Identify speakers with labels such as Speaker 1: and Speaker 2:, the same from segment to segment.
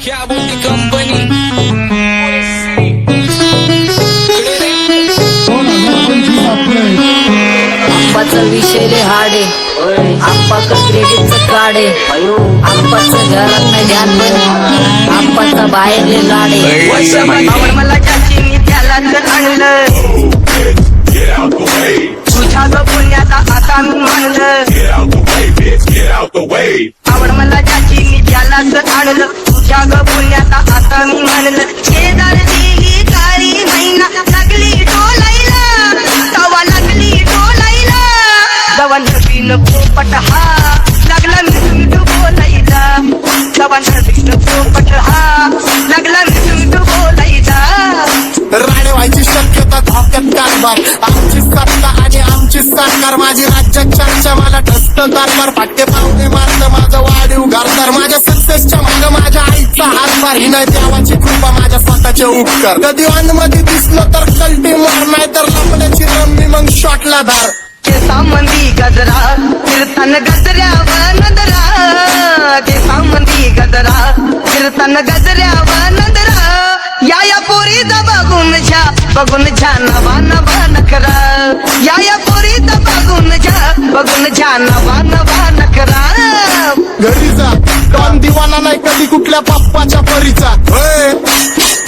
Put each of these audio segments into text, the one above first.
Speaker 1: क्या बोलती कंपनी
Speaker 2: आप्पाचा विषय लय हार्ड आहे. आप्पाकडे क्रेडिटचं कार्ड आहे. आप्पाचं घरात नाही ध्यान पण आप्पाचा बाहेर लय लाड आहे.
Speaker 3: मला चाचीनी त्याला तर आणलं तुझ्या ग पुण्याचा आता मी मानलं आवड मला चाचीनी त्याला तर आणलं तुझ्या ग पुण्याचा आता मी मानलं शेजार दिली काळी महिना लागली डोलायला तवा लागली डोलायला जवा नवीन पोपट हा लागला मिठू बोलायला जवा नवीन पोपट हा लागला मिठू बोलायला
Speaker 4: राणे व्हायची शक्यता धोक्यात कारभार आमची सत्ता आणि आमची सरकार माझी राज्यात चर्चा मला ठसत कारभार फाटके पाहुणे मारत माझं वाढीव घरदार माझ्या सक्सेसच्या माग माझ्या आईचा हातभार ही नाही देवाची कृपा माझ्या स्वतःचे उपकार कधी मध्ये दिसलं तर कल्टी मार नाही तर लपण्याची रम्मी मग शॉटला धार
Speaker 3: केसामंदी गजरा कीर्तन गजऱ्यावर नदरा केसामंदी गजरा कीर्तन गजऱ्यावर नदरा या पोरीचा बघून झा नवा नवा नखरा या पोरीचा बघून झा नवा नवा नखरा
Speaker 4: घरी जा डॉन दिवाना नाही कधी कुठल्या पप्पाच्या परीचा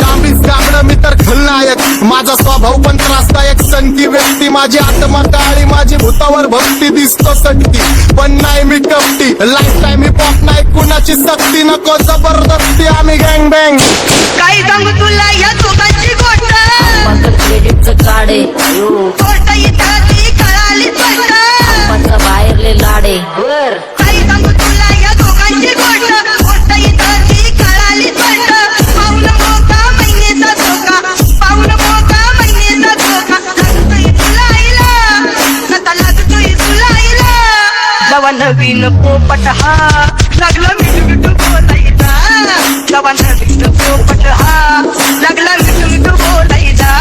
Speaker 4: कांबीस गागडं मी तर खलनायक माझा स्वभाव पण त्रासदायक संकी व्यक्ती माझी आत्मा काळी माझी भूतावर भक्ती दिसतो सटकी पण नाही मी कपटी लाईफ टाईम मी पॉप नाही कुणाची सक्ती नको जबरदस्ती आम्ही गँग बँग
Speaker 3: काही सांगू तुला या दोघांची गोष्ट
Speaker 2: आप्पाचं क्रेडिटचं कार्ड आहे.
Speaker 3: गोष्ट इथं ती कळाली स्पष्ट
Speaker 2: आप्पाचा बाहेर लय लाड आहे.
Speaker 3: काही सांगू तुला या दोघांची गोष्ट इथं ती कळाली स्पष्ट पाऊन मोका महिनेचा धोका पाऊन मोका महिनेचा धोका लागतोय तुला आईला कथा लागतोय तुला आईला जवा नवीन पोपट हा लागला मिठू बोलायचा जवा नवीन पोपट हा लागला मिठू बोलायचा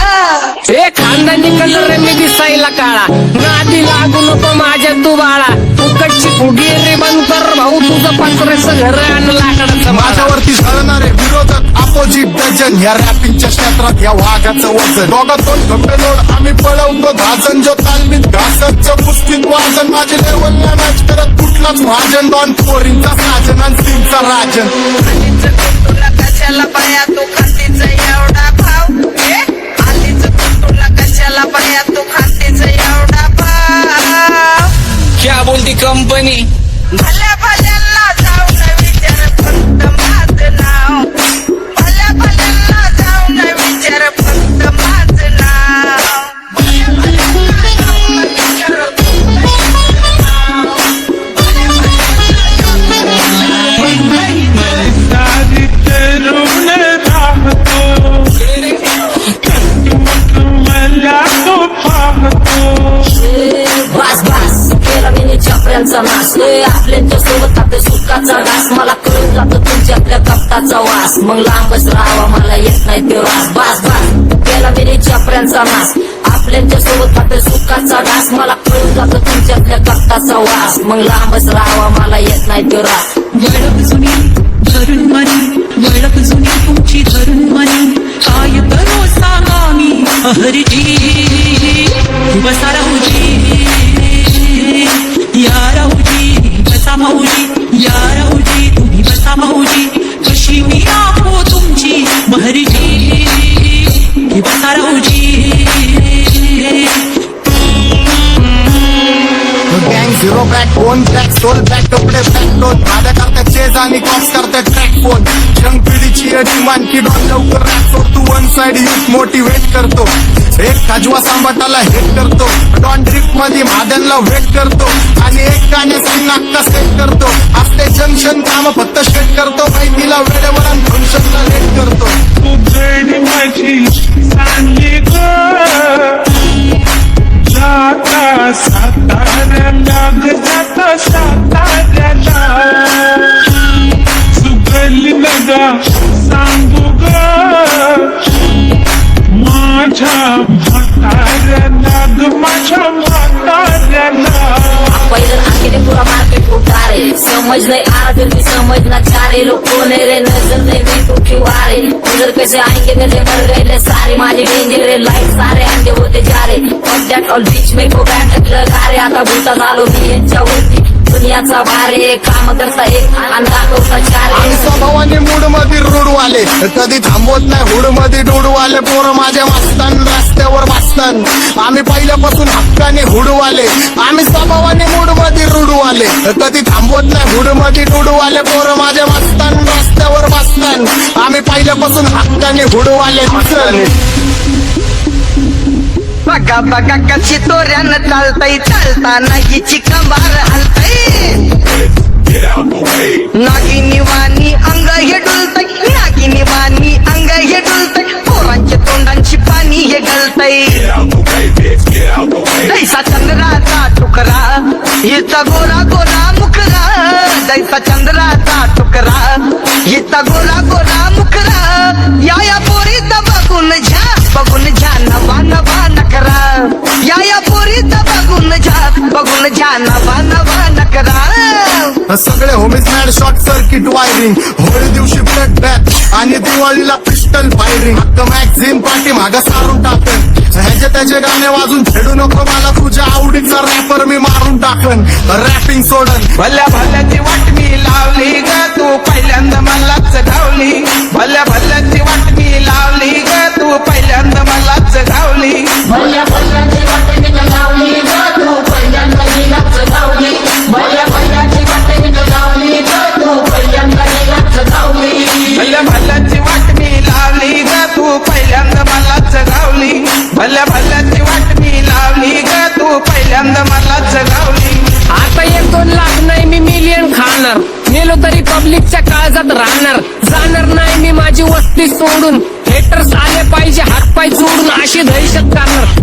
Speaker 1: हे खानदानी कलर मी दिसायला काळा नादी लागू नको माझ्या तू बाळा फुकटची फुगी रे बंद कर भाऊ तुझं पात्रचं घर आणि लाकडाचं
Speaker 4: माझ्यावरती झळणारे विरोधक अपोजिट डझन या रॅपिंगच्या क्षेत्रात या वाघाचं वजन दोघातून घपलोड आम्ही पळवतो धाजन जो तालमीत घासतचं पुस्तीत वाजन माझे लेवल ना मॅच करत कुठलाच भाजन डॉन पोरींचा साजन आणि सिंगचा राजन
Speaker 3: तुला कशाला पाया तू खातीचा एवढा भाव आलीच तुला कशाला पाया तू खातीचा एवढा भाव
Speaker 1: क्या बोलती कंपनी
Speaker 3: भल्या भल्यांना जाऊन विचार फक्त माझं नाव भल्या भल्यांना जाऊन विचार फक्त माझं नाव भल्या भल्यांना जाऊन विचार फक्त माझं नाव भल्या
Speaker 2: बास बास केला मी चपऱ्यांचा नाश आपल्या सोबत आपल्या सुखाचा घास मला कळून जातो तुमच्या आपल्या कपटाचा वास मग लांबच राहावा मला येत नाही ते वास बास बास केला मी चपऱ्यांचा नाश आपल्या सोबत आपल्या सुखाचा घास मला कळून जातो तुमच्या आपल्या कपटाचा वास मग लांबच राहावा मला येत नाही ते रास
Speaker 5: वळख जुनी धरून मनी वळख जुनी तुमची धरून मनी काय करो सांगा मी हरजी बसा राहूजी या राहूजी बसा भाऊजी या राहूजी तुम्ही बसा भाऊजी कशी मी राहू तुमची महरजी बसा राहूजी
Speaker 4: गँग zero back phone track soul back कपडे बॅक दोन माझ्या करता चेज आणि कॉप्स करता ट्रॅक फोन यंग पिढीची डिमांड की डॉन लवकर रॅप सोड तू वन साइड युथ मोटिवेट करतो एक खाजवा सांबाटाला हेट करतो डॉन ड्रिफ्ट मध्ये महादनला वेट करतो आणि एक गाण्याची नाक्का सेट करतो असते जंक्शन काम फक्त शेट करतो माहितीला वेळेवर आणि फंक्शनला लेट करतो
Speaker 6: माझी चांगली जाता साताऱ्याला जाता साताऱ्याला सुगली नगा सांगू ग माझ्या म्हाताऱ्याला ग माझ्या म्हाताऱ्याला
Speaker 2: पहिलं आखिरी पुरा मार्केट उतारे समज नाही आदमी समज ना चारे लोग कोने रे नजर नहीं रे उधर कैसे आएंगे गले मर गए ले सारे माझे डेंजर रे लाईट सारे अंडे होते जा रे दॅट ऑल बीच में को बॅट लगा रे आता भूता झालो मी यांच्यावरती दुनियाचा भारे काम करता एक आणि दाखवता चार
Speaker 4: आम्ही स्वभावाने मूड मध्ये रूडवाले कधी थांबवत नाही हुड मध्ये डोडवाले पोरं माझ्या मस्तान रस्त्यावर बसतान आम्ही पहिल्यापासून हक्काने हुडवाले आम्ही स्वभावाने मूड मध्ये रूडवाले कधी थांबवत नाही हुड मध्ये डोडवाले पोरं माझ्या मस्तान रस्त्यावर बसतान आम्ही पहिल्यापासून हक्काने हुडवाले
Speaker 3: बघा बघा कशी तोऱ्यानं चालतय चालताना हिची कंबार हलतय नागिनी वाणी अंग हे डुलतय नागिनी वाणी अंग हे डुलतय पोरांच्या तोंडांची पाणी हे गलतय जैसा चंद्राचा तुकडा हिचा गोरा गोरा मुखरा जैसा चंद्राचा तुकडा हिचा गोरा गोरा मुखरा या पोरीचा बघून झा नवा नवा नकरा या पोरीचा बघून झा नवा नवा नकरा
Speaker 4: सगळे homies mad short circuit wiring Holi दिवशी ब्लड बॅथ आणि दिवाळीला पिस्टल फायरिंग हक्क मॅगझिन पाठी मागा सारून टाकन ह्याचे त्याचे गाणे वाजून छेडू नको मला तुझ्या आवडीचा रॅपर मी मारून टाकन रॅपिंग सोडन
Speaker 7: भल्या भल्याची वाट मी लावली ग तू पहिल्यांदा मलाच धावली भल्या भल्याची वाट मी लावली ग तू पहिल्यांदा मलाच धावली
Speaker 2: भल्या भल्याची वाट मी लावली ग तू पहिल्यांदा मीलाच धावली भल्या भल्याची वाट मी लावली ग तू पहिल्यांदा मीलाच धावली
Speaker 7: भल्या भल्याची वाट मी लावली ग तू पहिल्यांदा मलाच धावली भल्या भल्याची वाट मी लावली ग तू पहिल्यांदा मलाच धावली
Speaker 1: आता 1-2 लाख नाही मी मिलियन खाणार मेलो तरी पब्लिकच्या काळजात राहणार जाणार नाही मी माझी वस्ती सोडून हेटर्स आले पाहिजे हातपाय जोडून अशी दहशत करणार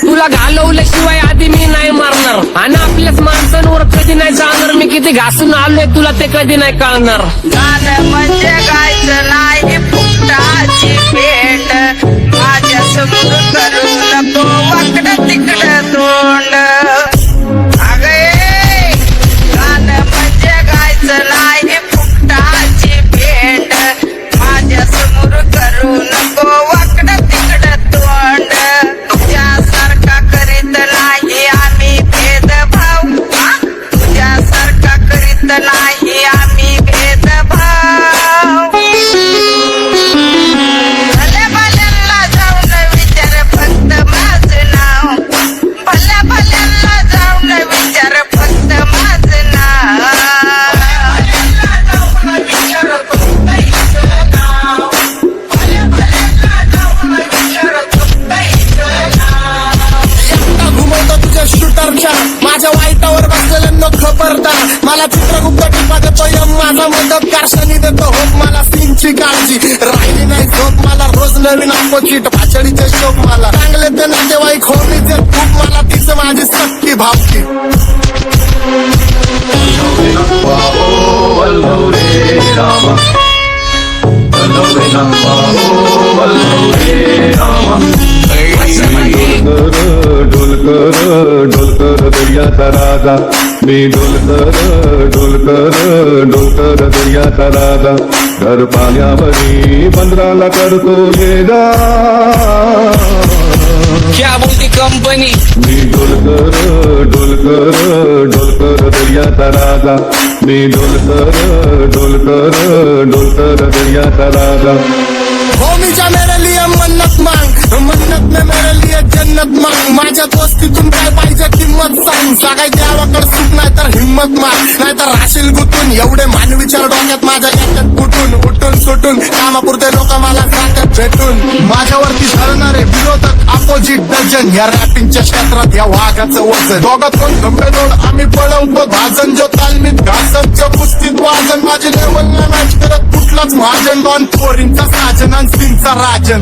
Speaker 1: तुला घालवल्याशिवाय आधी मी नाही मारणार आणि आपल्याच माणसांवर कधी नाही जाणार मी किती घासून आलोय तुला ते कधी नाही कळणार
Speaker 3: गाणं म्हणजे गायचं नाही फुकटाची भेट माझ्या समोर करू नको वाकडं तिकडं तोंड अगे गाणं म्हणजे गायचं नाही फुकटाची भेट माझ्या समोर करू नको वाकडं तिकडं तोंड तुझ्यासारखा करीत नाही आम्ही भेदभाव तुझ्यासारखा करीत नाही आम्ही भेदभाव भल्या भल्यांना जाऊन विचार फक्त माझं नाव भल्या भल्यांना जाऊन विचार फक्त माझं नाव
Speaker 4: घुमवतो तुझ्या शूटरच्या माझ्या वाईटावर बसलेल्यांना खबरदार मला चित्रगुप्त टिपा देतो यम माझा मदतगार शनी देतो होप मला सीनची काळजी राहिली नाही झोप मला रोज नवीन अपोजिट भाचडीचे शोक मला चांगले ते नातेवाईक होमीचे खूप मला तिचं माझी सक्की भावकी
Speaker 8: डोलकर दर्याचा राजा मी डोलकर दर्याचा राजा घर पाण्यावरी बंदराला करतो ये जा
Speaker 1: क्या बोलती कंपनी
Speaker 8: मी डोलकर दर्याचा राजा मी डोलकर दर्याचा राजा
Speaker 4: होमीच्या मेरे लिए मन्नत मांग मन्नत में मेरे लिए जन्नत मांग माझ्या दोस्तीतून काय पाहिजे किंमत सांग सगळ्या देवाकडे सुख नाही तर हिंमत माग नाही तर राशील गुतून एवढे मानविचार डोक्यात माझ्या याच्यात कुठून उठून सुटून कामापुरते लोक मला सांगतात भेटून माझ्यावरती धरणारे विरोधक अपोजिट डझन या रॅपिंगच्या क्षेत्रात या वाघाचं वजन दोघात कोण खंबे जोड आम्ही पळवतो भाजन जो तालमीत घासतच्या कुस्तीत वाजन माझी लेवल नाही मॅच करत कुठलाच महाजन दोन पोरींचा साजन आणि सिंगचा राजन